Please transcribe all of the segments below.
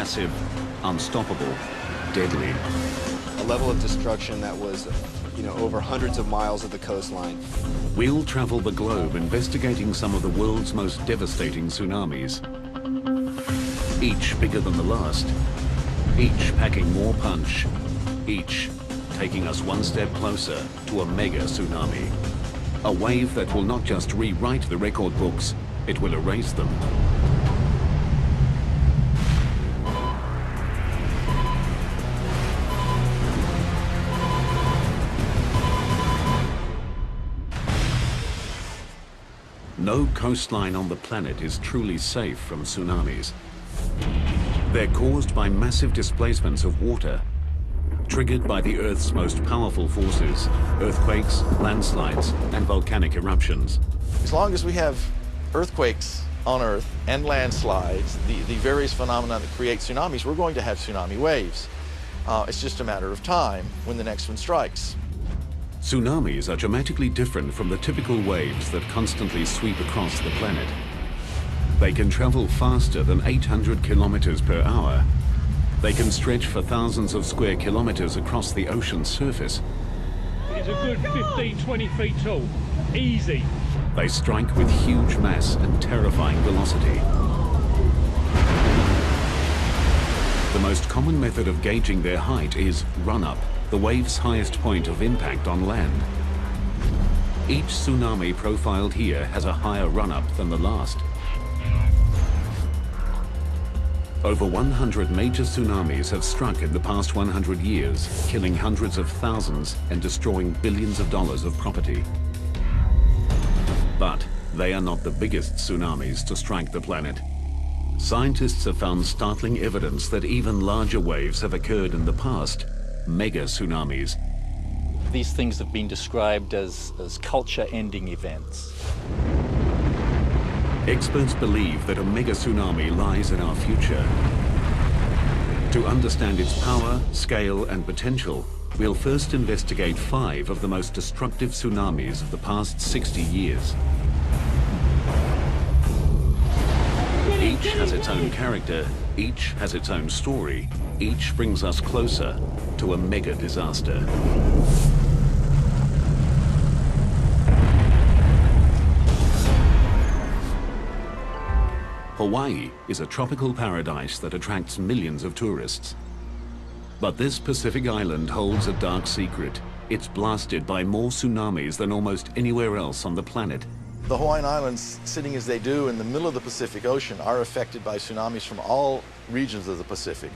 massive, unstoppable, deadly. A level of destruction that was, over hundreds of miles of the coastline. We'll travel the globe investigating some of the world's most devastating tsunamis. Each bigger than the last, each packing more punch, each taking us one step closer to a mega tsunami. A wave that will not just rewrite the record books, it will erase them. No coastline on the planet is truly safe from tsunamis. They're caused by massive displacements of water, triggered by the Earth's most powerful forces, earthquakes, landslides, and volcanic eruptions. As long as we have earthquakes on Earth and landslides, the various phenomena that create tsunamis, we're going to have tsunami waves. It's just a matter of time when the next one strikes. Tsunamis are dramatically different from the typical waves that constantly sweep across the planet. They can travel faster than 800 kilometers per hour. They can stretch for thousands of square kilometers across the ocean's surface. It's a good 15, 20 feet tall. Easy. They strike with huge mass and terrifying velocity. The most common method of gauging their height is run-up, the wave's highest point of impact on land. Each tsunami profiled here has a higher run-up than the last. Over 100 major tsunamis have struck in the past 100 years, killing hundreds of thousands and destroying billions of dollars of property. But they are not the biggest tsunamis to strike the planet. Scientists have found startling evidence that even larger waves have occurred in the past, mega tsunamis. These things have been described as culture-ending events. Experts believe that a mega tsunami lies in our future. To understand its power, scale, and potential, we'll first investigate 5 of the most destructive tsunamis of the past 60 years. Each has its own character, each has its own story, each brings us closer to a mega disaster. Hawaii is a tropical paradise that attracts millions of tourists. But this Pacific island holds a dark secret. It's blasted by more tsunamis than almost anywhere else on the planet. The Hawaiian Islands, sitting as they do in the middle of the Pacific Ocean, are affected by tsunamis from all regions of the Pacific.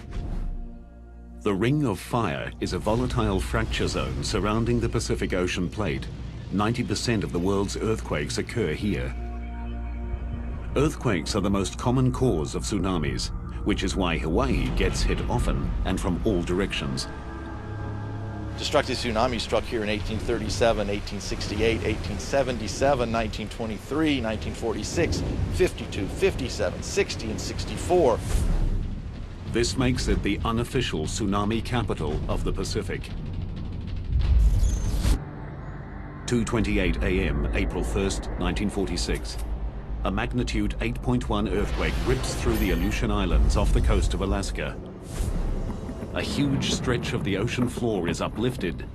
The Ring of Fire is a volatile fracture zone surrounding the Pacific Ocean plate. 90% of the world's earthquakes occur here. Earthquakes are the most common cause of tsunamis, which is why Hawaii gets hit often and from all directions. Destructive tsunamis struck here in 1837, 1868, 1877, 1923, 1946, 52, 57, 60, and 64. This makes it the unofficial tsunami capital of the Pacific. 2:28 a.m., April 1st, 1946. A magnitude 8.1 earthquake rips through the Aleutian Islands off the coast of Alaska. A huge stretch of the ocean floor is uplifted,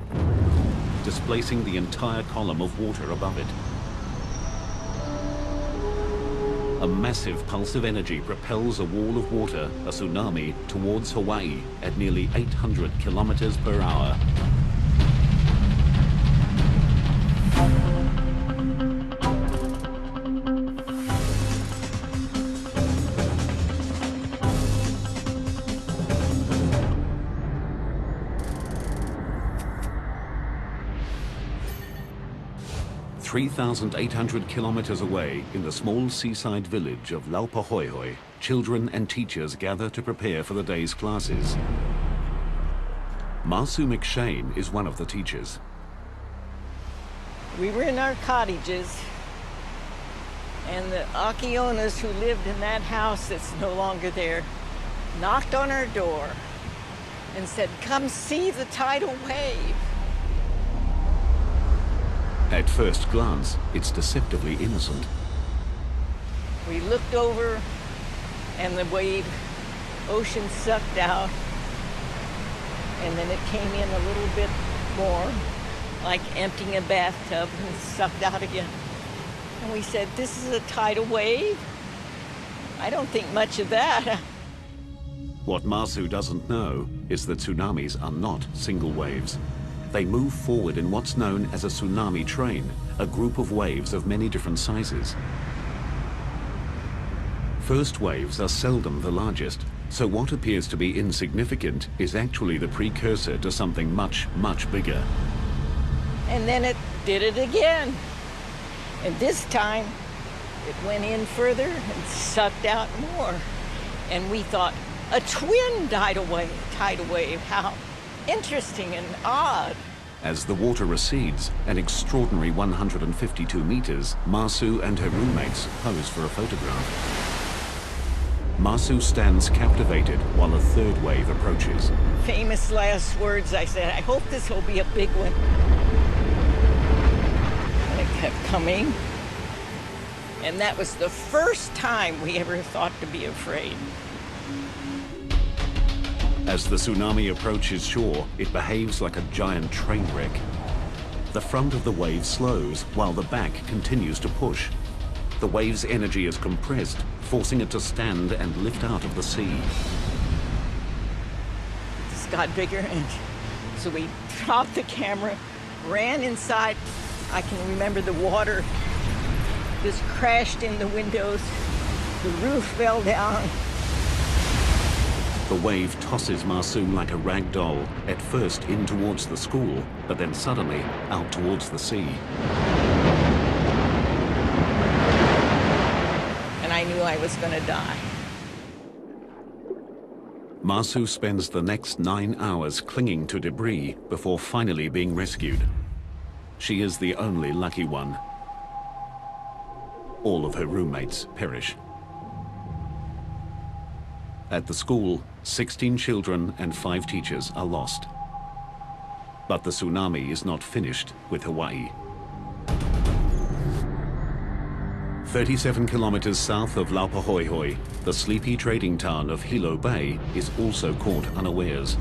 displacing the entire column of water above it. A massive pulse of energy propels a wall of water, a tsunami, towards Hawaii at nearly 800 kilometers per hour. (3,800 kilometers away in the small seaside village of Laupahoehoe, children and teachers gather to prepare for the day's classes. Marsu McShane is one of the teachers. We were in our cottages, and the Akionas who lived in that house that's no longer there knocked on our door and said, "Come see the tidal wave." At first glance, it's deceptively innocent. We looked over, and the wave ocean sucked out, and then it came in a little bit more, like emptying a bathtub, and sucked out again. And we said, this is a tidal wave? I don't think much of that. What Masu doesn't know is that tsunamis are not single waves. They move forward in what's known as a tsunami train, a group of waves of many different sizes. First waves are seldom the largest, so what appears to be insignificant is actually the precursor to something much, much bigger. And then it did it again. And this time, it went in further and sucked out more. And we thought, a twin tidal wave, how interesting and odd. As the water recedes, an extraordinary 152 meters, Masu and her roommates pose for a photograph. Masu stands captivated while a third wave approaches. Famous last words, I said, I hope this will be a big one. And it kept coming. And that was the first time we ever thought to be afraid. As the tsunami approaches shore, it behaves like a giant train wreck. The front of the wave slows while the back continues to push. The wave's energy is compressed, forcing it to stand and lift out of the sea. This got bigger, and so we dropped the camera, ran inside. I can remember the water just crashed in the windows. The roof fell down. The wave tosses Masu like a rag doll, at first in towards the school, but then suddenly out towards the sea. And I knew I was going to die. Masu spends the next 9 hours clinging to debris before finally being rescued. She is the only lucky one. All of her roommates perish. At the school, 16 children and 5 teachers are lost. But the tsunami is not finished with Hawaii. 37 kilometers south of Laupahoehoe, the sleepy trading town of Hilo Bay is also caught unawares.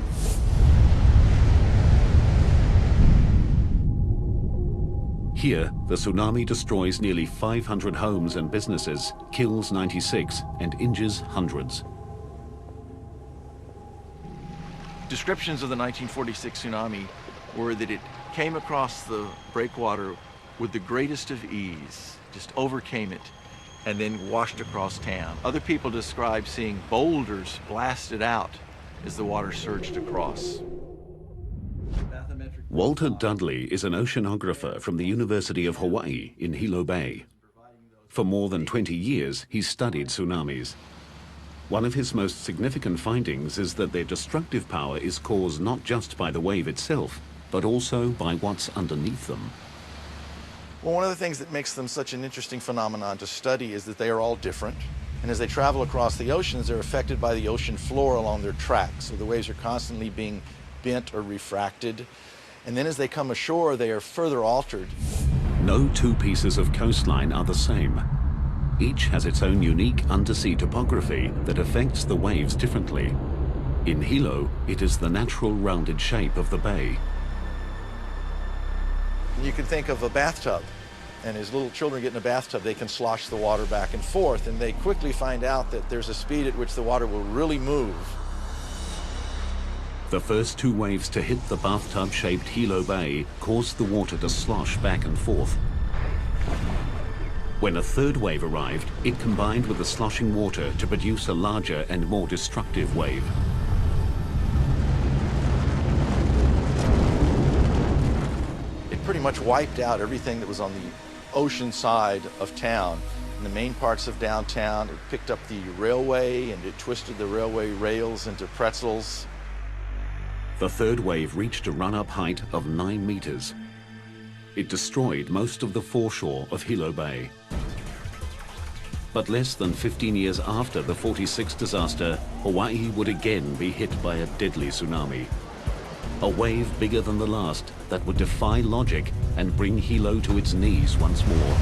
Here, the tsunami destroys nearly 500 homes and businesses, kills 96, and injures hundreds. Descriptions of the 1946 tsunami were that it came across the breakwater with the greatest of ease, just overcame it, and then washed across town. Other people describe seeing boulders blasted out as the water surged across. Walter Dudley is an oceanographer from the University of Hawaii in Hilo Bay. For more than 20 years, he's studied tsunamis. One of his most significant findings is that their destructive power is caused not just by the wave itself, but also by what's underneath them. Well, one of the things that makes them such an interesting phenomenon to study is that they are all different. And as they travel across the oceans, they're affected by the ocean floor along their tracks. So the waves are constantly being bent or refracted. And then as they come ashore, they are further altered. No two pieces of coastline are the same. Each has its own unique undersea topography that affects the waves differently. In Hilo, it is the natural rounded shape of the bay. You can think of a bathtub, and as little children get in a bathtub, they can slosh the water back and forth, and they quickly find out that there's a speed at which the water will really move. The first 2 waves to hit the bathtub-shaped Hilo Bay caused the water to slosh back and forth. When a third wave arrived, it combined with the sloshing water to produce a larger and more destructive wave. It pretty much wiped out everything that was on the ocean side of town. In the main parts of downtown, it picked up the railway and it twisted the railway rails into pretzels. The third wave reached a run-up height of 9 meters. It destroyed most of the foreshore of Hilo Bay. But less than 15 years after the 46 disaster, Hawaii would again be hit by a deadly tsunami. A wave bigger than the last that would defy logic and bring Hilo to its knees once more.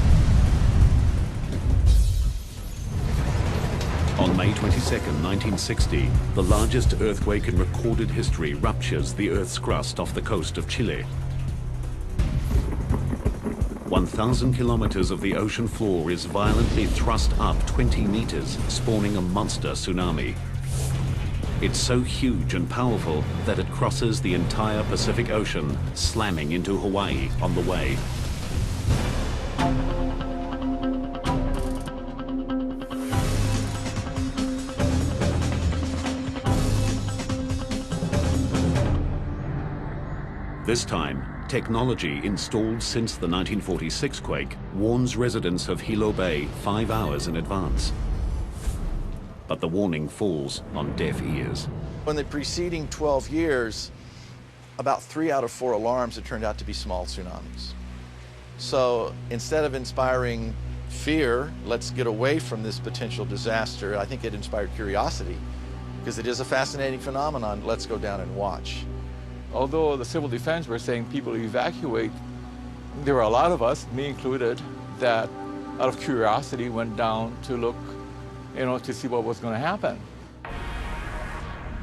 On May 22, 1960, the largest earthquake in recorded history ruptures the Earth's crust off the coast of Chile. 1,000 kilometers of the ocean floor is violently thrust up 20 meters, spawning a monster tsunami. It's so huge and powerful that it crosses the entire Pacific Ocean, slamming into Hawaii on the way. This time, technology installed since the 1946 quake warns residents of Hilo Bay 5 hours in advance. But the warning falls on deaf ears. In the preceding 12 years, about 3 out of 4 alarms had turned out to be small tsunamis. So instead of inspiring fear, let's get away from this potential disaster, I think it inspired curiosity, because it is a fascinating phenomenon. Let's go down and watch. Although the civil defense were saying people evacuate, there were a lot of us, me included, that out of curiosity went down to look, to see what was going to happen.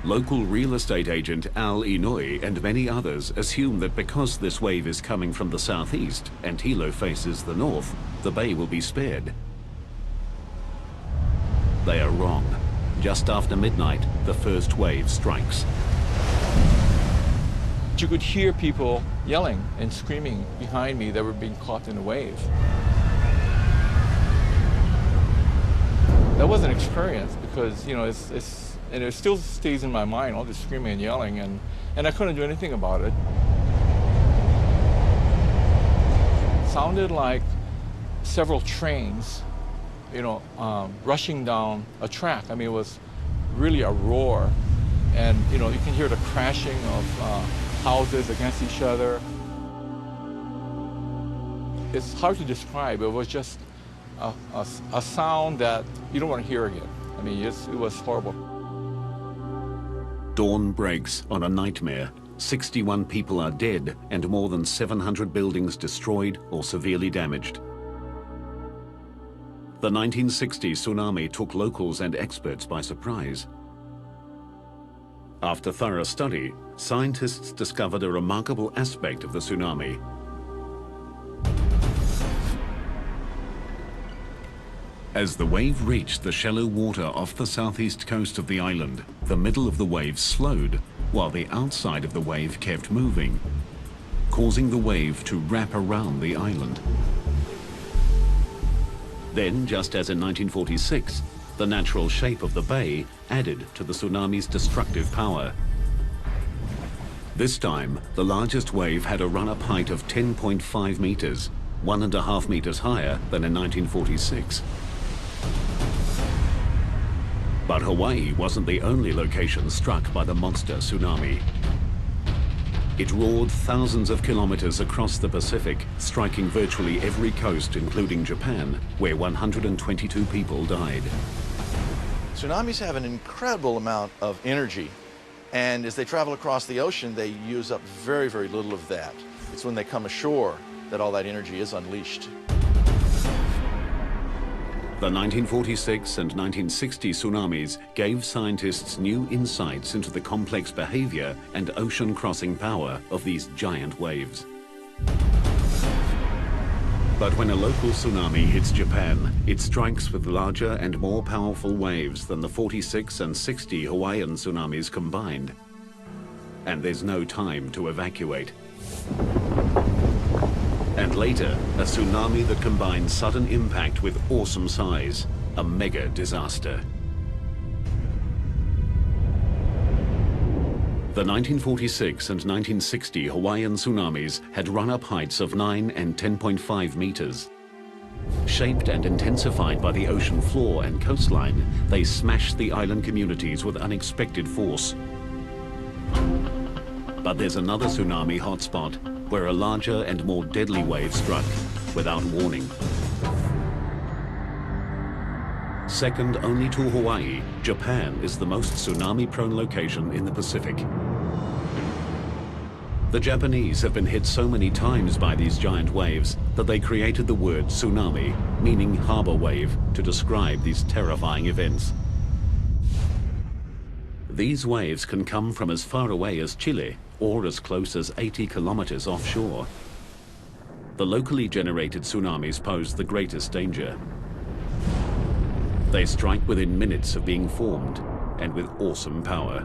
Local real estate agent Al Inouye and many others assume that because this wave is coming from the southeast and Hilo faces the north, the bay will be spared. They are wrong. Just after midnight, the first wave strikes. You could hear people yelling and screaming behind me that were being caught in the wave. That was an experience because, and it still stays in my mind, all this screaming and yelling, and I couldn't do anything about it. It sounded like several trains, rushing down a track. I mean, it was really a roar, and, you can hear the crashing of houses against each other. It's hard to describe. It was just a sound that you don't want to hear again. I mean, it was horrible. Dawn breaks on a nightmare. 61 people are dead and more than 700 buildings destroyed or severely damaged. The 1960 tsunami took locals and experts by surprise. After thorough study, scientists discovered a remarkable aspect of the tsunami. As the wave reached the shallow water off the southeast coast of the island, the middle of the wave slowed, while the outside of the wave kept moving, causing the wave to wrap around the island. Then, just as in 1946, the natural shape of the bay added to the tsunami's destructive power. This time, the largest wave had a run-up height of 10.5 meters, 1.5 meters higher than in 1946. But Hawaii wasn't the only location struck by the monster tsunami. It roared thousands of kilometers across the Pacific, striking virtually every coast, including Japan, where 122 people died. Tsunamis have an incredible amount of energy, and as they travel across the ocean, they use up very, very little of that. It's when they come ashore that all that energy is unleashed. The 1946 and 1960 tsunamis gave scientists new insights into the complex behavior and ocean-crossing power of these giant waves. But when a local tsunami hits Japan, it strikes with larger and more powerful waves than the 46 and 60 Hawaiian tsunamis combined. And there's no time to evacuate. And later, a tsunami that combines sudden impact with awesome size, a mega disaster. The 1946 and 1960 Hawaiian tsunamis had run-up heights of 9 and 10.5 meters. Shaped and intensified by the ocean floor and coastline, they smashed the island communities with unexpected force. But there's another tsunami hotspot where a larger and more deadly wave struck without warning. Second only to Hawaii, Japan is the most tsunami-prone location in the Pacific. The Japanese have been hit so many times by these giant waves that they created the word tsunami, meaning harbor wave, to describe these terrifying events. These waves can come from as far away as Chile or as close as 80 kilometers offshore. The locally generated tsunamis pose the greatest danger. They strike within minutes of being formed and with awesome power.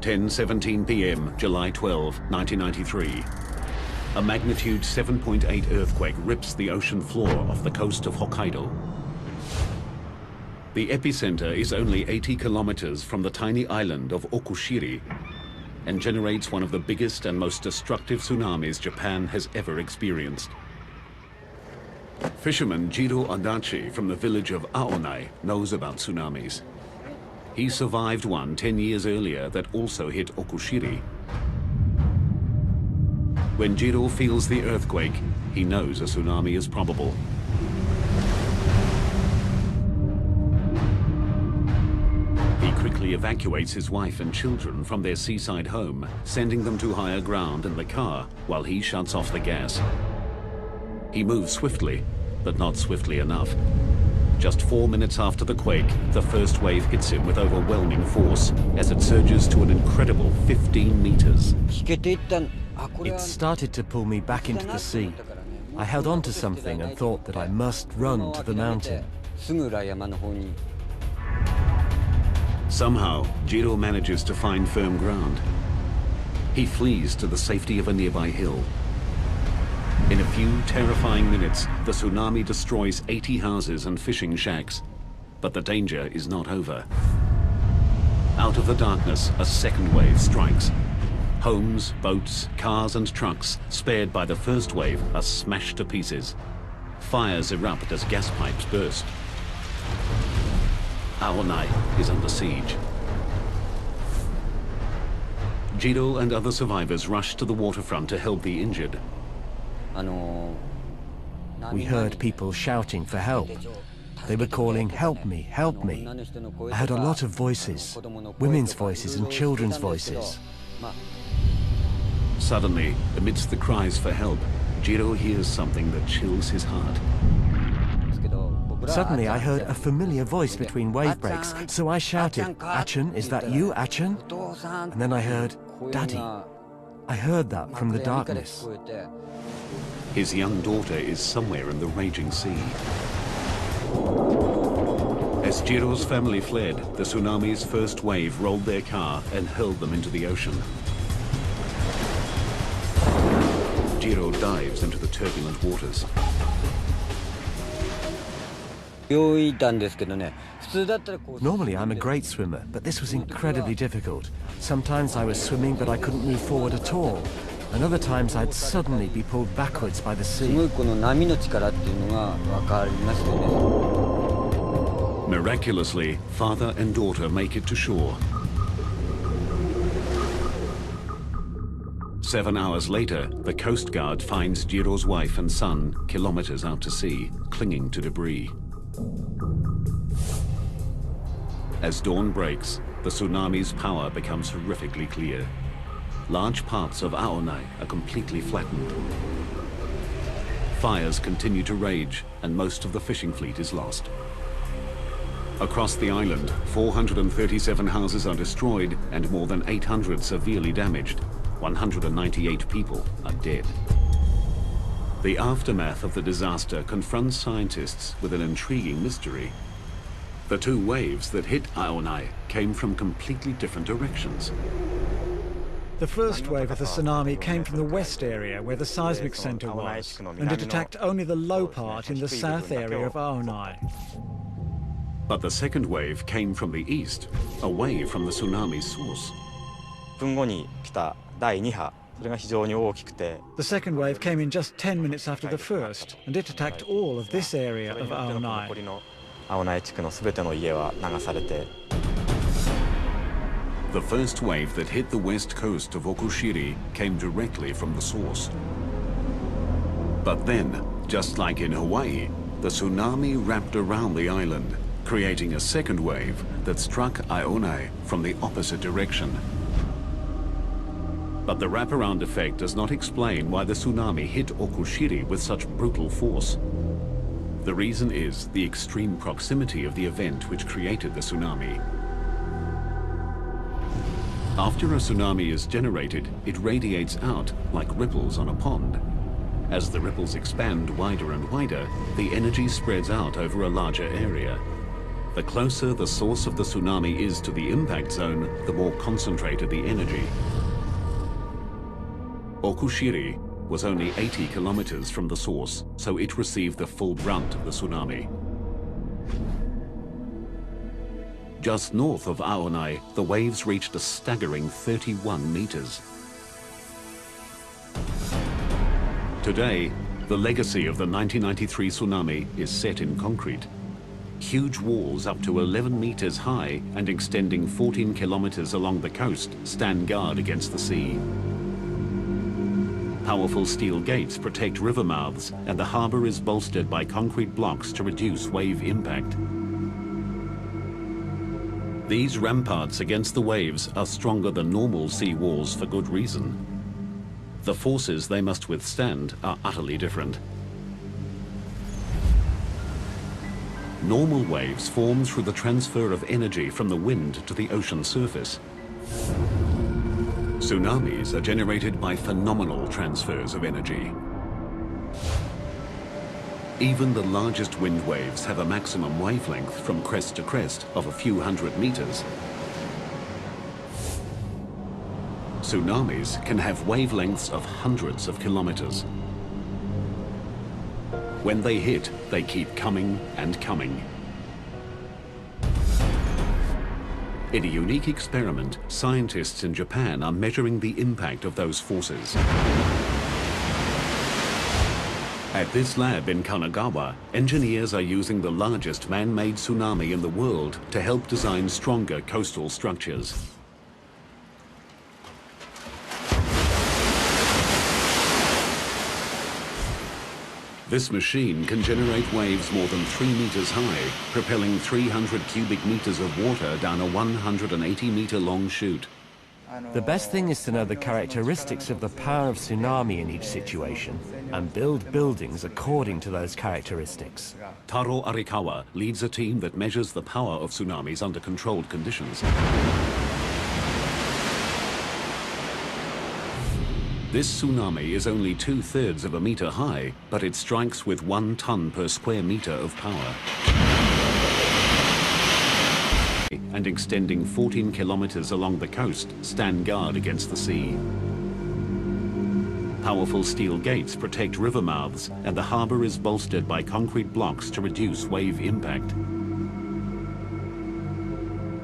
(10:17 p.m., July 12, 1993). A magnitude 7.8 earthquake rips the ocean floor off the coast of Hokkaido. The epicenter is only 80 kilometers from the tiny island of Okushiri and generates one of the biggest and most destructive tsunamis Japan has ever experienced. Fisherman Jiro Adachi from the village of Aonai knows about tsunamis. He survived one 10 years earlier that also hit Okushiri. When Jiro feels the earthquake, he knows a tsunami is probable. He quickly evacuates his wife and children from their seaside home, sending them to higher ground in the car while he shuts off the gas. He moves swiftly, but not swiftly enough. Just 4 minutes after the quake, the first wave hits him with overwhelming force as it surges to an incredible 15 meters. It started to pull me back into the sea. I held on to something and thought that I must run to the mountain. Somehow, Jiro manages to find firm ground. He flees to the safety of a nearby hill. In a few terrifying minutes, the tsunami destroys 80 houses and fishing shacks. But the danger is not over. Out of the darkness, a second wave strikes. Homes, boats, cars and trucks spared by the first wave are smashed to pieces. Fires erupt as gas pipes burst. Aonai is under siege. Jiro and other survivors rush to the waterfront to help the injured. We heard people shouting for help. They were calling, "Help me, help me." I heard a lot of voices, women's voices and children's voices. Suddenly, amidst the cries for help, Jiro hears something that chills his heart. Suddenly I heard a familiar voice between wave breaks, so I shouted, "Achan, is that you, Achan?" And then I heard, "Daddy." I heard that from the darkness. His young daughter is somewhere in the raging sea. As Jiro's family fled, the tsunami's first wave rolled their car and hurled them into the ocean. Jiro dives into the turbulent waters. Normally I'm a great swimmer, but this was incredibly difficult. Sometimes I was swimming but I couldn't move forward at all. And other times I'd suddenly be pulled backwards by the sea. Miraculously, father and daughter make it to shore. 7 hours later, the Coast Guard finds Jiro's wife and son kilometers out to sea, clinging to debris. As dawn breaks, the tsunami's power becomes horrifically clear. Large parts of Aonai are completely flattened. Fires continue to rage, and most of the fishing fleet is lost. Across the island, 437 houses are destroyed and more than 800 severely damaged. 198 people are dead. The aftermath of the disaster confronts scientists with an intriguing mystery. The two waves that hit Aonai came from completely different directions. The first wave of the tsunami came from the west area where the seismic center was, and it attacked only the low part in the south area of Aonai. But the second wave came from the east, away from the tsunami's source. The second wave came in just 10 minutes after the first, and it attacked all of this area of Aonai. The first wave that hit the west coast of Okushiri came directly from the source. But then, just like in Hawaii, the tsunami wrapped around the island, creating a second wave that struck Aonai from the opposite direction. But the wraparound effect does not explain why the tsunami hit Okushiri with such brutal force. The reason is the extreme proximity of the event which created the tsunami. After a tsunami is generated, it radiates out like ripples on a pond. As the ripples expand wider and wider, the energy spreads out over a larger area. The closer the source of the tsunami is to the impact zone, the more concentrated the energy. Okushiri was only 80 kilometers from the source, so it received the full brunt of the tsunami. Just north of Aonai, the waves reached a staggering 31 meters. Today, the legacy of the 1993 tsunami is set in concrete. Huge walls up to 11 meters high and extending 14 kilometers along the coast stand guard against the sea. Powerful steel gates protect river mouths, and the harbor is bolstered by concrete blocks to reduce wave impact. These ramparts against the waves are stronger than normal sea walls for good reason. The forces they must withstand are utterly different. Normal waves form through the transfer of energy from the wind to the ocean surface. Tsunamis are generated by phenomenal transfers of energy. Even the largest wind waves have a maximum wavelength from crest to crest of a few hundred meters. Tsunamis can have wavelengths of hundreds of kilometers. When they hit, they keep coming and coming. In a unique experiment, scientists in Japan are measuring the impact of those forces. At this lab in Kanagawa, engineers are using the largest man-made tsunami in the world to help design stronger coastal structures. This machine can generate waves more than 3 meters high, propelling 300 cubic meters of water down a 180-meter long chute. The best thing is to know the characteristics of the power of tsunami in each situation and build buildings according to those characteristics. Taro Arikawa leads a team that measures the power of tsunamis under controlled conditions. This tsunami is only 2/3 of a meter high, but it strikes with 1 ton per square meter of power. And extending 14 kilometers along the coast, stand guard against the sea. Powerful steel gates protect river mouths, and the harbor is bolstered by concrete blocks to reduce wave impact.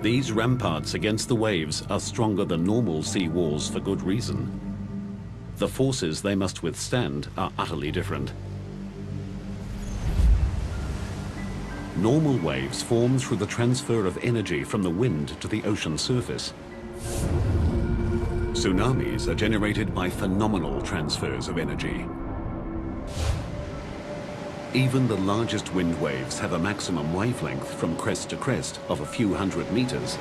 These ramparts against the waves are stronger than normal sea walls for good reason. The forces they must withstand are utterly different. Normal waves form through the transfer of energy from the wind to the ocean surface. Tsunamis are generated by phenomenal transfers of energy. Even the largest wind waves have a maximum wavelength from crest to crest of a few hundred meters.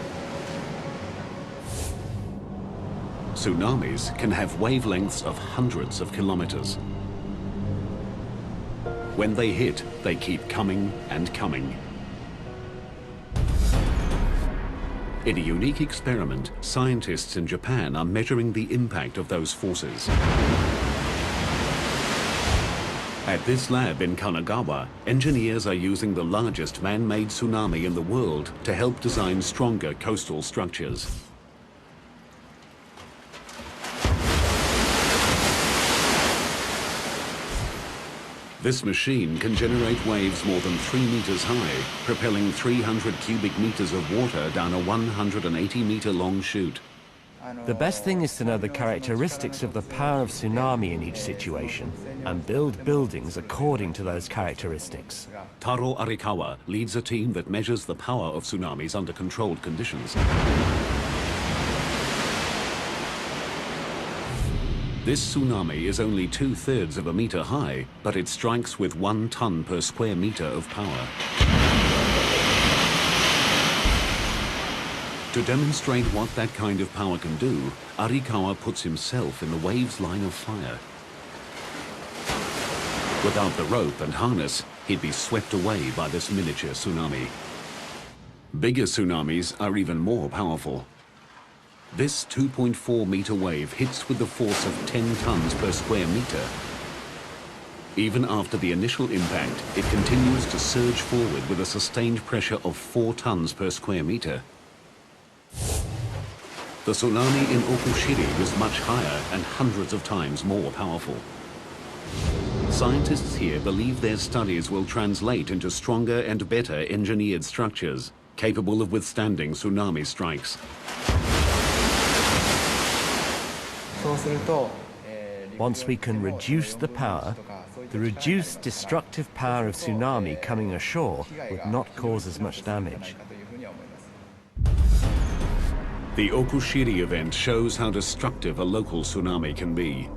Tsunamis can have wavelengths of hundreds of kilometers. When they hit, they keep coming and coming. In a unique experiment, scientists in Japan are measuring the impact of those forces. At this lab in Kanagawa, engineers are using the largest man-made tsunami in the world to help design stronger coastal structures. This machine can generate waves more than 3 meters high, propelling 300 cubic meters of water down a 180-meter long chute. The best thing is to know the characteristics of the power of tsunami in each situation and build buildings according to those characteristics. Taro Arikawa leads a team that measures the power of tsunamis under controlled conditions. This tsunami is only 2/3 of a meter high, but it strikes with 1 ton per square meter of power. To demonstrate what that kind of power can do, Arikawa puts himself in the wave's line of fire. Without the rope and harness, he'd be swept away by this miniature tsunami. Bigger tsunamis are even more powerful. This 2.4-meter wave hits with the force of 10 tons per square meter. Even after the initial impact, it continues to surge forward with a sustained pressure of 4 tons per square meter. The tsunami in Okushiri was much higher and hundreds of times more powerful. Scientists here believe their studies will translate into stronger and better engineered structures, capable of withstanding tsunami strikes. Once we can reduce the power, the reduced destructive power of tsunami coming ashore would not cause as much damage. The Okushiri event shows how destructive a local tsunami can be.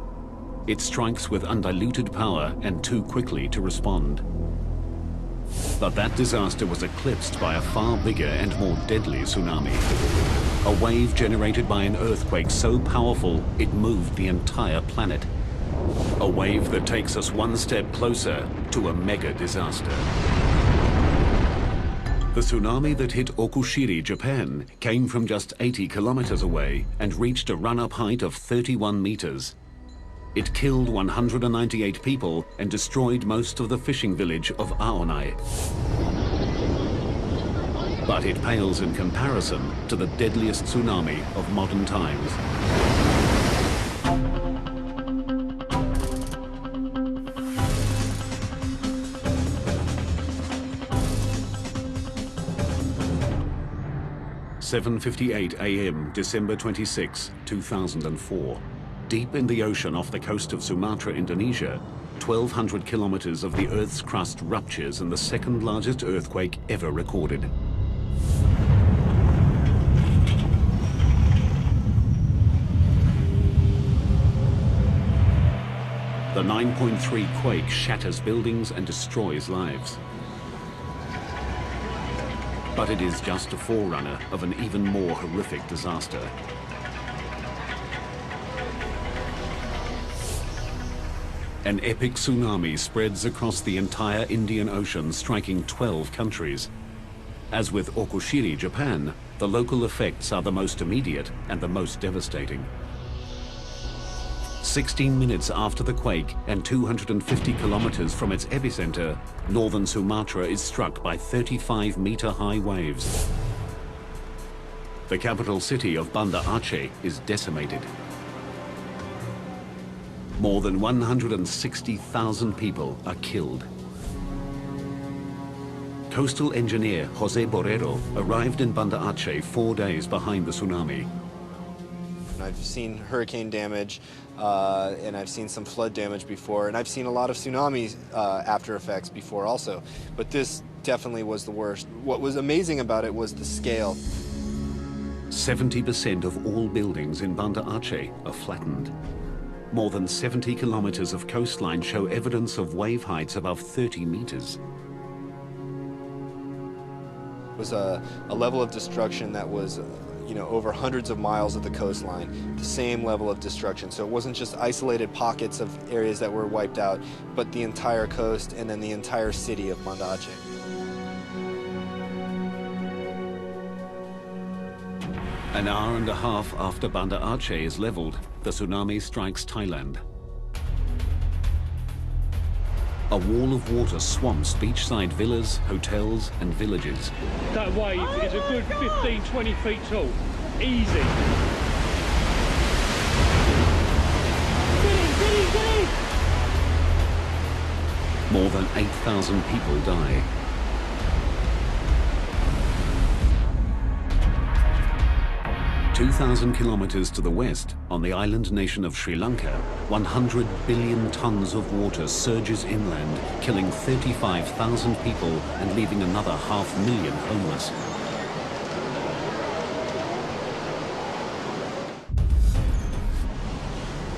It strikes with undiluted power and too quickly to respond. But that disaster was eclipsed by a far bigger and more deadly tsunami. A wave generated by an earthquake so powerful it moved the entire planet. A wave that takes us one step closer to a mega disaster. The tsunami that hit Okushiri, Japan, came from just 80 kilometers away and reached a run-up height of 31 meters. It killed 198 people and destroyed most of the fishing village of Aonai. But it pales in comparison to the deadliest tsunami of modern times. (7:58 a.m. December 26, 2004). Deep in the ocean off the coast of Sumatra, Indonesia, 1,200 kilometers of the Earth's crust ruptures in the second largest earthquake ever recorded. The 9.3 quake shatters buildings and destroys lives. But it is just a forerunner of an even more horrific disaster. An epic tsunami spreads across the entire Indian Ocean, striking 12 countries. As with Okushiri, Japan, the local effects are the most immediate and the most devastating. 16 minutes after the quake and 250 kilometers from its epicenter, northern Sumatra is struck by 35-meter-high waves. The capital city of Banda Aceh is decimated. More than 160,000 people are killed. Coastal engineer Jose Borrero arrived in Banda Aceh 4 days behind the tsunami. I've seen hurricane damage, and I've seen some flood damage before, and I've seen a lot of tsunami after effects before also, but this definitely was the worst. What was amazing about it was the scale. 70% of all buildings in Banda Aceh are flattened. More than 70 kilometers of coastline show evidence of wave heights above 30 meters. It was a level of destruction that was, over hundreds of miles of the coastline, the same level of destruction. So it wasn't just isolated pockets of areas that were wiped out, but the entire coast and then the entire city of Banda Aceh. An hour and a half after Banda Aceh is leveled, the tsunami strikes Thailand. A wall of water swamps beachside villas, hotels, and villages. That wave is a good 15, 20 feet tall. Easy. Get in! More than 8,000 people die. (2,000 kilometers to the west, on the island nation of Sri Lanka, 100 billion tons of water surges inland, killing 35,000 people and leaving another 500,000 homeless.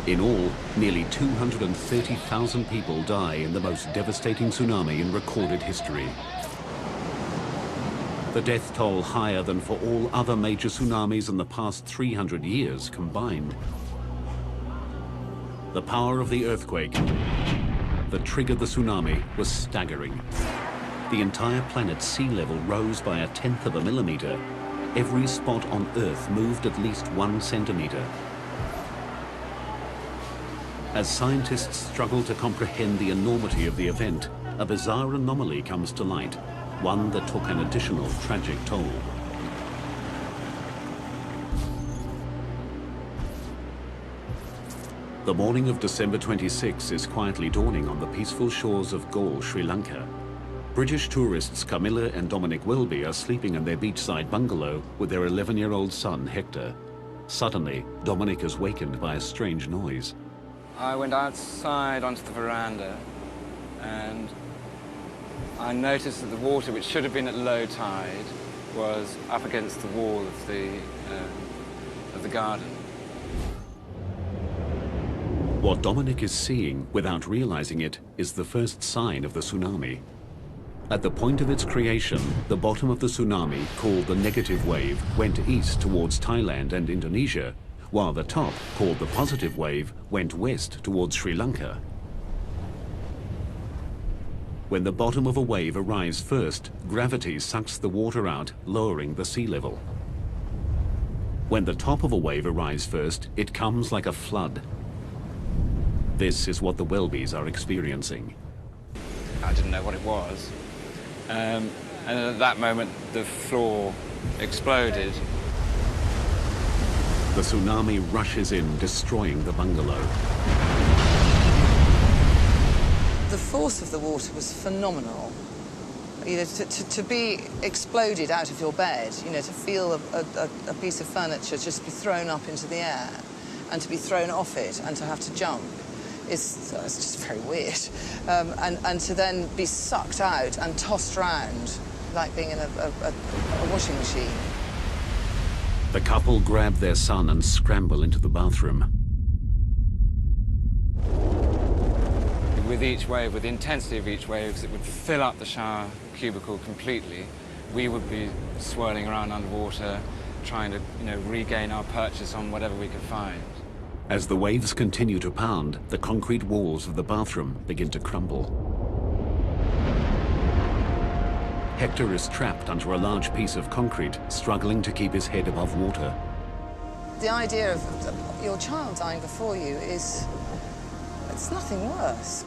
In all, nearly 230,000 people die in the most devastating tsunami in recorded history. the death toll higher than for all other major tsunamis in the past 300 years combined. The power of the earthquake that triggered the tsunami was staggering. The entire planet's sea level rose by 1/10 of a millimeter. Every spot on Earth moved at least 1 centimeter. As scientists struggle to comprehend the enormity of the event, a bizarre anomaly comes to light, one that took an additional tragic toll. The morning of December 26 is quietly dawning on the peaceful shores of Galle, Sri Lanka. British tourists Camilla and Dominic Welby are sleeping in their beachside bungalow with their 11-year-old son, Hector. Suddenly, Dominic is wakened by a strange noise. I went outside onto the veranda and I noticed that the water, which should have been at low tide, was up against the wall of the garden. What Dominic is seeing, without realizing it, is the first sign of the tsunami. At the point of its creation, the bottom of the tsunami, called the negative wave, went east towards Thailand and Indonesia, while the top, called the positive wave, went west towards Sri Lanka. When the bottom of a wave arrives first, gravity sucks the water out, lowering the sea level. When the top of a wave arrives first, it comes like a flood. This is what the Welbys are experiencing. I didn't know what it was. And at that moment, the floor exploded. The tsunami rushes in, destroying the bungalow. The force of the water was phenomenal. You know, to be exploded out of your bed, you know, to feel a piece of furniture just be thrown up into the air and to be thrown off it and to have to jump. It's just very weird. And to then be sucked out and tossed around like being in a washing machine. The couple grab their son and scramble into the bathroom. With each wave, with the intensity of each wave, it would fill up the shower cubicle completely. We would be swirling around underwater, trying to, you know, regain our purchase on whatever we could find. As the waves continue to pound, the concrete walls of the bathroom begin to crumble. Hector is trapped under a large piece of concrete, struggling to keep his head above water. The idea of your child dying before you it's nothing worse.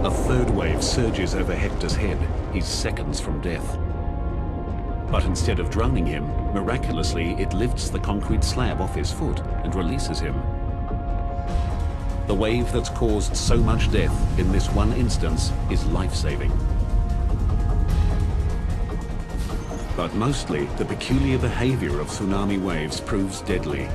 A third wave surges over Hector's head. He's seconds from death. But instead of drowning him, miraculously, it lifts the concrete slab off his foot and releases him. The wave that's caused so much death in this one instance is life-saving. But mostly, the peculiar behavior of tsunami waves proves deadly.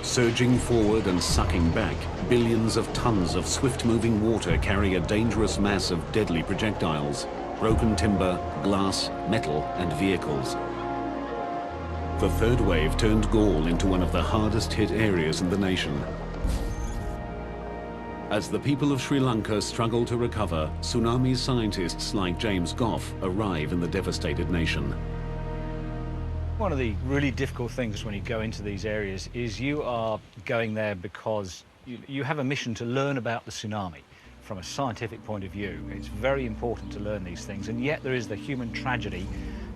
Surging forward and sucking back, billions of tons of swift-moving water carry a dangerous mass of deadly projectiles. Broken timber, glass, metal, and vehicles. The third wave turned Galle into one of the hardest hit areas in the nation. As the people of Sri Lanka struggle to recover, tsunami scientists like James Goff arrive in the devastated nation. One of the really difficult things when you go into these areas is you are going there because you have a mission to learn about the tsunami. From a scientific point of view, it's very important to learn these things, and yet there is the human tragedy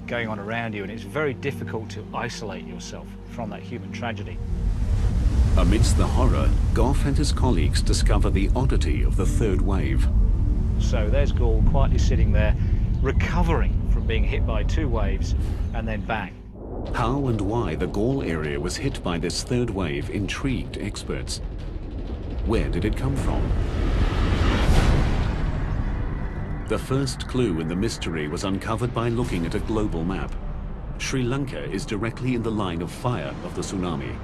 going on around you, and it's very difficult to isolate yourself from that human tragedy. Amidst the horror, Goff and his colleagues discover the oddity of the third wave. So there's Galle quietly sitting there, recovering from being hit by 2 waves, and then bang. How and why the Galle area was hit by this third wave intrigued experts. Where did it come from? The first clue in the mystery was uncovered by looking at a global map. Sri Lanka is directly in the line of fire of the tsunami.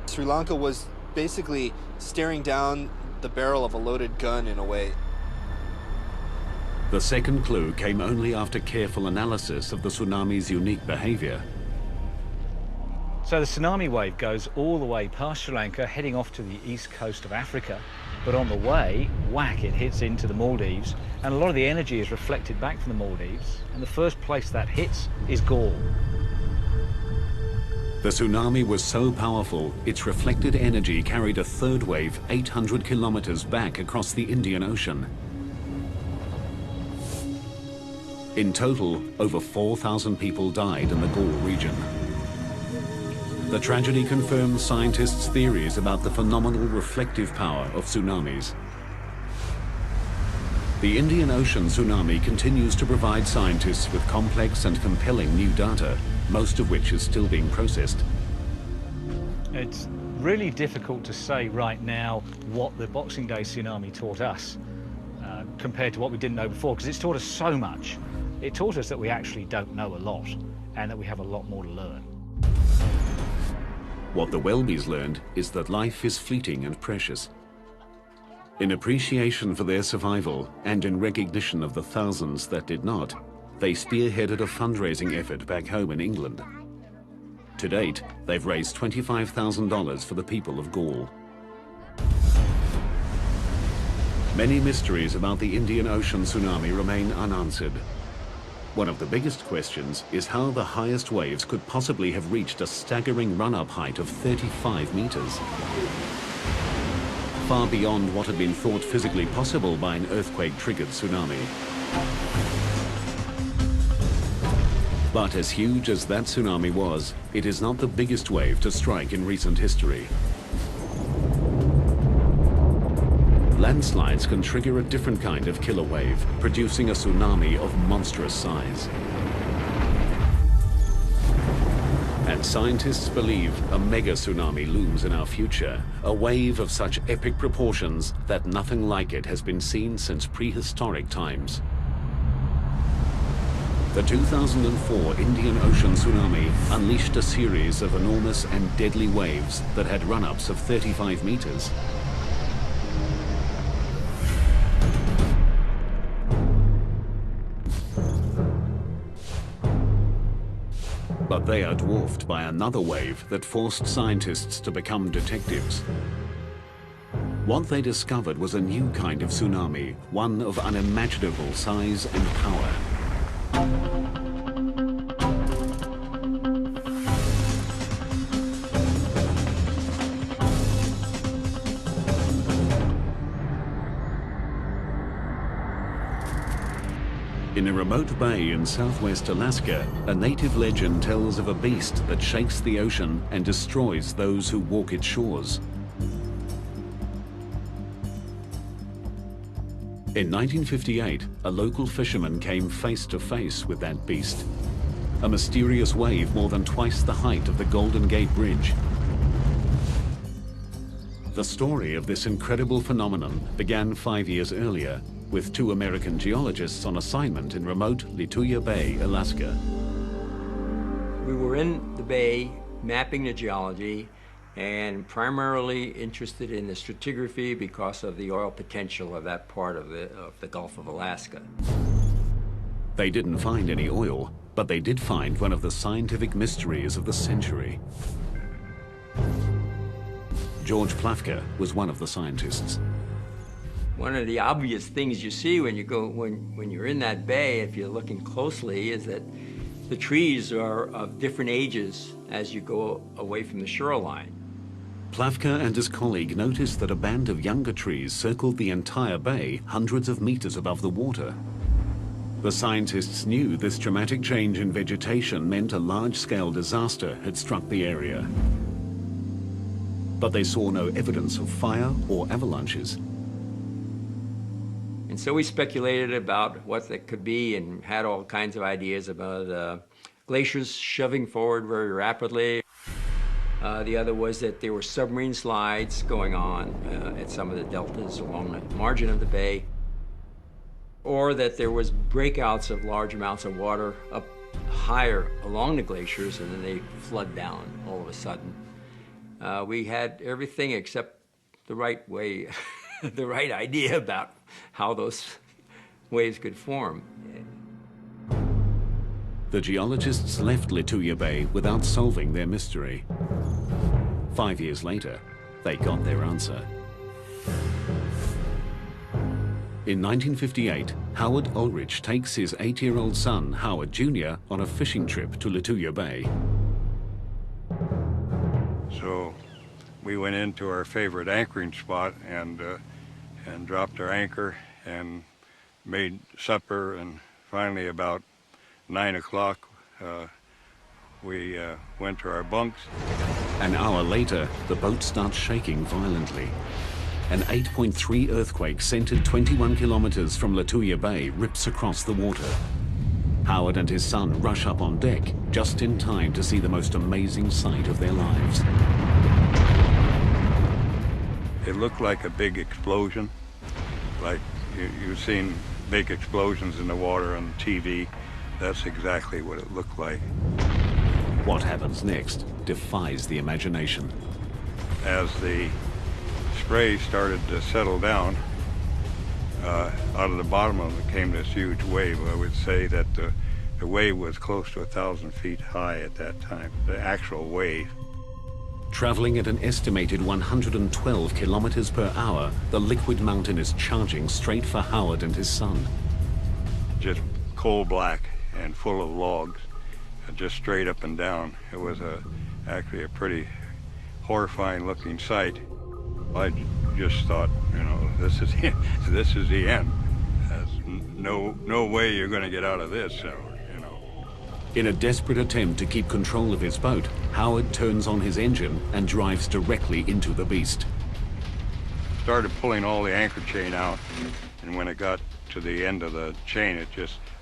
Sri Lanka was basically staring down the barrel of a loaded gun in a way. The second clue came only after careful analysis of the tsunami's unique behavior. So the tsunami wave goes all the way past Sri Lanka, heading off to the east coast of Africa. But on the way, whack, it hits into the Maldives, and a lot of the energy is reflected back from the Maldives, and the first place that hits is Galle. The tsunami was so powerful, its reflected energy carried a third wave 800 kilometers back across the Indian Ocean. In total, over 4,000 people died in the Galle region. The tragedy confirmed scientists' theories about the phenomenal reflective power of tsunamis. The Indian Ocean tsunami continues to provide scientists with complex and compelling new data, most of which is still being processed. It's really difficult to say right now what the Boxing Day tsunami taught us compared to what we didn't know before, because it's taught us so much. It taught us that we actually don't know a lot and that we have a lot more to learn. What the Welbys learned is that life is fleeting and precious. In appreciation for their survival and in recognition of the thousands that did not, they spearheaded a fundraising effort back home in England. To date, they've raised $25,000 for the people of Galle. Many mysteries about the Indian Ocean tsunami remain unanswered. One of the biggest questions is how the highest waves could possibly have reached a staggering run-up height of 35 meters. Far beyond what had been thought physically possible by an earthquake-triggered tsunami. But as huge as that tsunami was, it is not the biggest wave to strike in recent history. Landslides can trigger a different kind of killer wave, producing a tsunami of monstrous size. And scientists believe a mega tsunami looms in our future, a wave of such epic proportions that nothing like it has been seen since prehistoric times. The 2004 Indian Ocean tsunami unleashed a series of enormous and deadly waves that had run-ups of 35 meters. But they are dwarfed by another wave that forced scientists to become detectives. What they discovered was a new kind of tsunami, one of unimaginable size and power. In a remote bay in southwest Alaska, a native legend tells of a beast that shakes the ocean and destroys those who walk its shores. In 1958, a local fisherman came face to face with that beast, a mysterious wave more than twice the height of the Golden Gate Bridge. The story of this incredible phenomenon began 5 years earlier, with 2 American geologists on assignment in remote Lituya Bay, Alaska. We were in the bay mapping the geology and primarily interested in the stratigraphy because of the oil potential of that part of the Gulf of Alaska. They didn't find any oil, but they did find one of the scientific mysteries of the century. George Plafka was one of the scientists. One of the obvious things you see when you're in that bay, if you're looking closely, is that the trees are of different ages as you go away from the shoreline. Plafka and his colleague noticed that a band of younger trees circled the entire bay hundreds of meters above the water. The scientists knew this dramatic change in vegetation meant a large-scale disaster had struck the area. But they saw no evidence of fire or avalanches. And so we speculated about what that could be and had all kinds of ideas about glaciers shoving forward very rapidly. The other was that there were submarine slides going on at some of the deltas along the margin of the bay, or that there was breakouts of large amounts of water up higher along the glaciers and then they flood down all of a sudden. We had everything except the right way, the right idea about how those waves could form. The geologists left Lituya Bay without solving their mystery. 5 years later, they got their answer. In 1958, Howard Ulrich takes his 8-year-old son, Howard Jr., on a fishing trip to Lituya Bay. So we went into our favorite anchoring spot and dropped our anchor and made supper, and finally about 9 o'clock we went to our bunks. An hour later, the boat starts shaking violently. An 8.3 earthquake centered 21 kilometers from Lituya Bay rips across the water. Howard and his son rush up on deck just in time to see the most amazing sight of their lives. It looked like a big explosion, like you've seen big explosions in the water on TV. That's exactly what it looked like. What happens next defies the imagination. As the spray started to settle down, out of the bottom of it came this huge wave. I would say that the wave was close to 1,000 feet high at that time, the actual wave. Traveling at an estimated 112 kilometers per hour, the liquid mountain is charging straight for Howard and his son. Just coal black and full of logs, just straight up and down. It was actually a pretty horrifying looking sight. I just thought, you know, this is the end. There's no way you're going to get out of this, you know. In a desperate attempt to keep control of his boat, Howard turns on his engine and drives directly into the beast. Started pulling all the anchor chain out, and when it got to the end of the chain,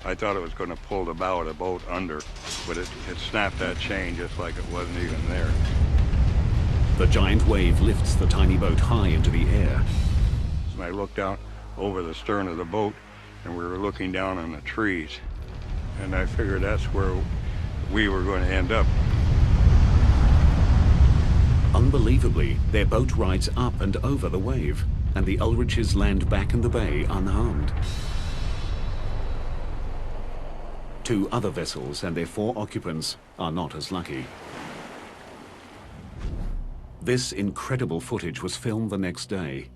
I thought it was going to pull the bow of the boat under, but it snapped that chain just like it wasn't even there. The giant wave lifts the tiny boat high into the air. And I looked out over the stern of the boat, and we were looking down on the trees. And I figured that's where we were going to end up. Unbelievably, their boat rides up and over the wave, and the Ulriches land back in the bay unharmed. 2 other vessels and their 4 occupants are not as lucky. This incredible footage was filmed the next day.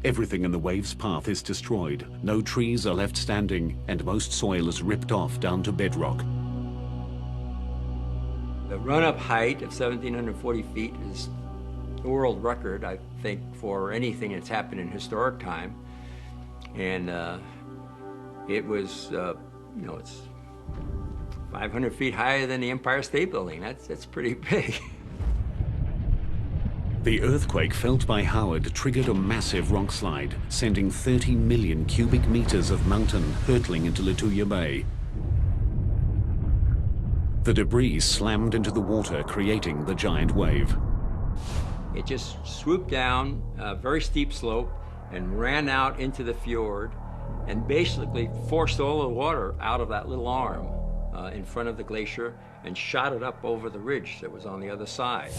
Everything in the wave's path is destroyed, no trees are left standing, and most soil is ripped off down to bedrock. The run-up height of 1,740 feet is the world record, I think, for anything that's happened in historic time. And it was, you know, it's 500 feet higher than the Empire State Building. That's pretty big. The earthquake felt by Howard triggered a massive rock slide, sending 30 million cubic meters of mountain hurtling into Lituya Bay. The debris slammed into the water, creating the giant wave. It just swooped down a very steep slope and ran out into the fjord and basically forced all the water out of that little arm in front of the glacier and shot it up over the ridge that was on the other side.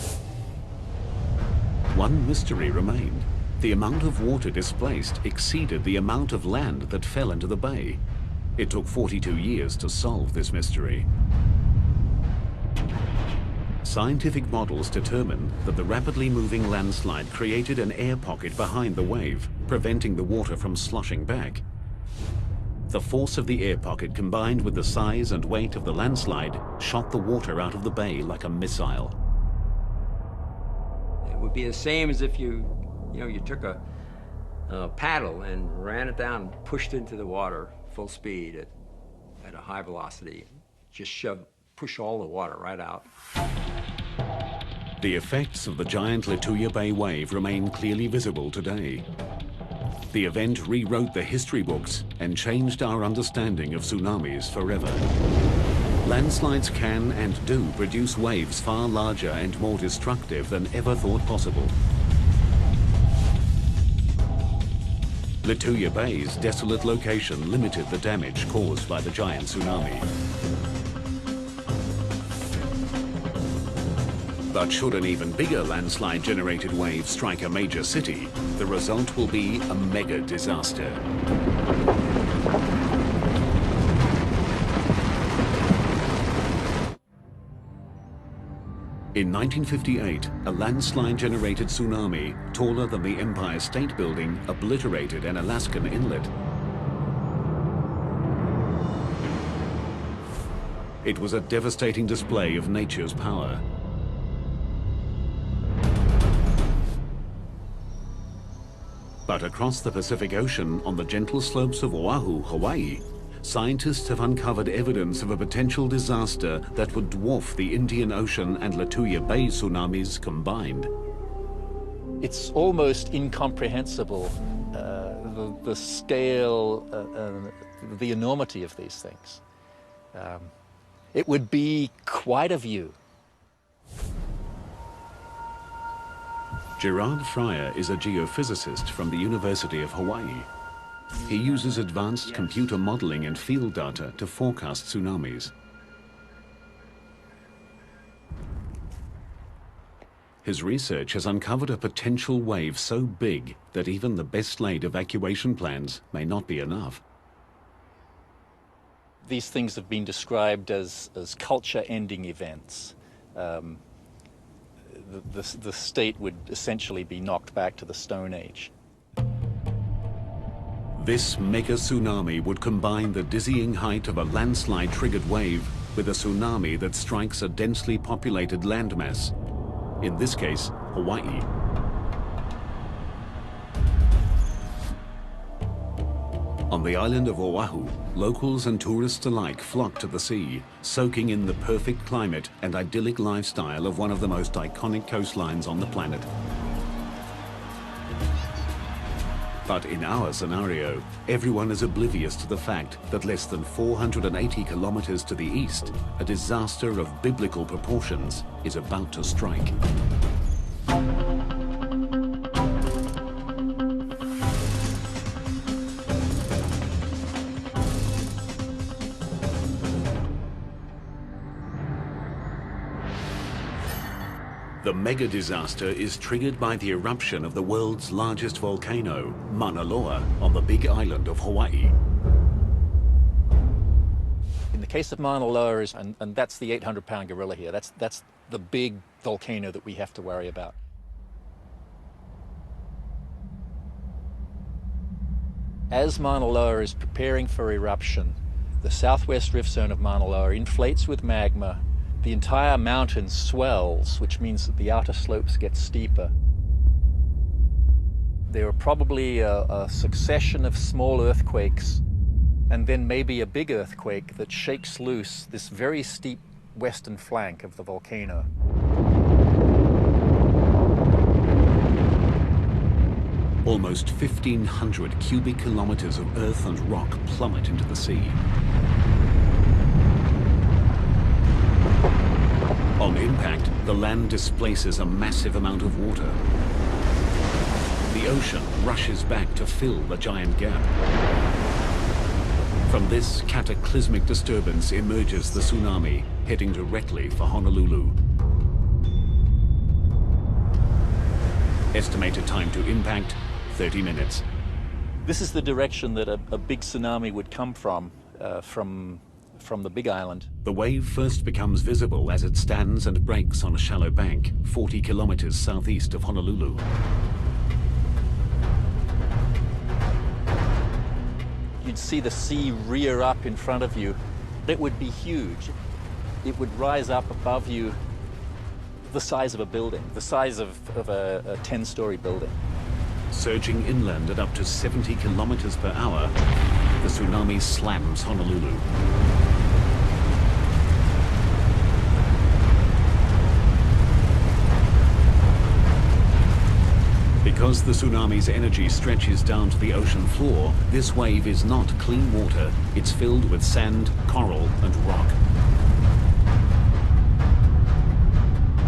One mystery remained. The amount of water displaced exceeded the amount of land that fell into the bay. It took 42 years to solve this mystery. Scientific models determine that the rapidly moving landslide created an air pocket behind the wave, preventing the water from sloshing back. The force of the air pocket combined with the size and weight of the landslide shot the water out of the bay like a missile. It would be the same as if you took a paddle and ran it down and pushed into the water full speed at a high velocity. Just push all the water right out. The effects of the giant Lituya Bay wave remain clearly visible today. The event rewrote the history books and changed our understanding of tsunamis forever. Landslides can and do produce waves far larger and more destructive than ever thought possible. Lituya Bay's desolate location limited the damage caused by the giant tsunami. But should an even bigger landslide-generated wave strike a major city, the result will be a mega disaster. In 1958, a landslide-generated tsunami taller than the Empire State Building obliterated an Alaskan inlet. It was a devastating display of nature's power. But across the Pacific Ocean, on the gentle slopes of Oahu, Hawaii, scientists have uncovered evidence of a potential disaster that would dwarf the Indian Ocean and Latuya Bay tsunamis combined. It's almost incomprehensible, the scale, the enormity of these things. It would be quite a view. Gerard Fryer is a geophysicist from the University of Hawaii. He uses advanced computer modeling and field data to forecast tsunamis. His research has uncovered a potential wave so big that even the best-laid evacuation plans may not be enough. These things have been described as culture-ending events. The state would essentially be knocked back to the Stone Age. This mega tsunami would combine the dizzying height of a landslide-triggered wave with a tsunami that strikes a densely populated landmass, in this case, Hawaii. On the island of Oahu, locals and tourists alike flock to the sea, soaking in the perfect climate and idyllic lifestyle of one of the most iconic coastlines on the planet. But in our scenario, everyone is oblivious to the fact that less than 480 kilometers to the east, a disaster of biblical proportions is about to strike. The mega disaster is triggered by the eruption of the world's largest volcano, Mauna Loa, on the big island of Hawaii. In the case of Mauna Loa, and that's the 800-pound gorilla here, that's the big volcano that we have to worry about. As Mauna Loa is preparing for eruption, the southwest rift zone of Mauna Loa inflates with magma. The entire mountain swells, which means that the outer slopes get steeper. There are probably a succession of small earthquakes, and then maybe a big earthquake that shakes loose this very steep western flank of the volcano. Almost 1,500 cubic kilometers of earth and rock plummet into the sea. On impact, the land displaces a massive amount of water. The ocean rushes back to fill the giant gap. From this cataclysmic disturbance emerges the tsunami, heading directly for Honolulu. Estimated time to impact, 30 minutes. This is the direction that a big tsunami would come from the Big Island. The wave first becomes visible as it stands and breaks on a shallow bank, 40 kilometers southeast of Honolulu. You'd see the sea rear up in front of you. It would be huge. It would rise up above you the size of a building, the size of a 10-story building. Surging inland at up to 70 kilometers per hour, the tsunami slams Honolulu. Because the tsunami's energy stretches down to the ocean floor, this wave is not clean water. It's filled with sand, coral, and rock.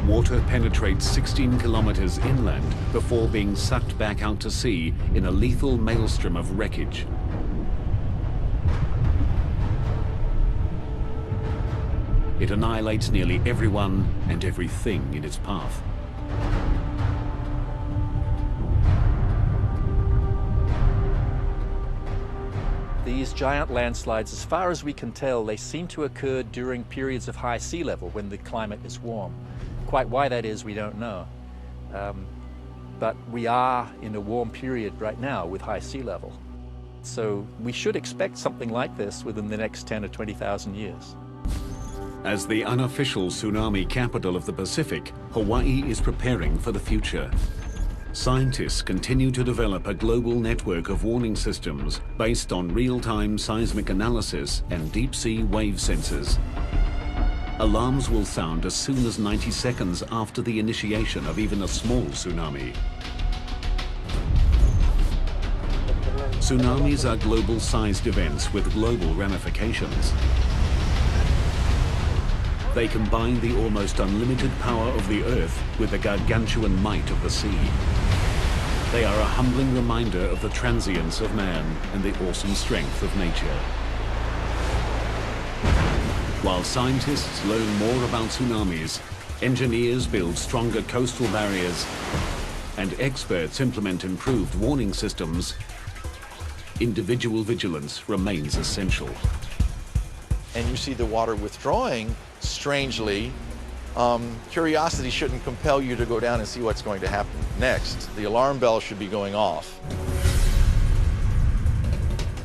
Water penetrates 16 kilometers inland before being sucked back out to sea in a lethal maelstrom of wreckage. It annihilates nearly everyone and everything in its path. These giant landslides, as far as we can tell, they seem to occur during periods of high sea level when the climate is warm. Quite why that is, we don't know. But we are in a warm period right now with high sea level. So we should expect something like this within the next 10 or 20,000 years. As the unofficial tsunami capital of the Pacific, Hawaii is preparing for the future. Scientists continue to develop a global network of warning systems based on real-time seismic analysis and deep-sea wave sensors. Alarms will sound as soon as 90 seconds after the initiation of even a small tsunami. Tsunamis are global-sized events with global ramifications. They combine the almost unlimited power of the Earth with the gargantuan might of the sea. They are a humbling reminder of the transience of man and the awesome strength of nature. While scientists learn more about tsunamis, engineers build stronger coastal barriers, and experts implement improved warning systems, individual vigilance remains essential. And you see the water withdrawing, strangely, curiosity shouldn't compel you to go down and see what's going to happen next. The alarm bell should be going off.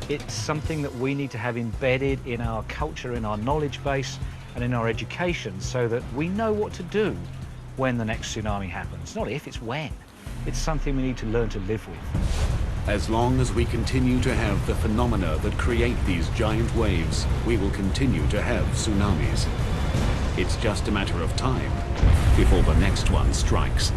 It's something that we need to have embedded in our culture, in our knowledge base, and in our education so that we know what to do when the next tsunami happens. Not if, it's when. It's something we need to learn to live with. As long as we continue to have the phenomena that create these giant waves, we will continue to have tsunamis. It's just a matter of time before the next one strikes.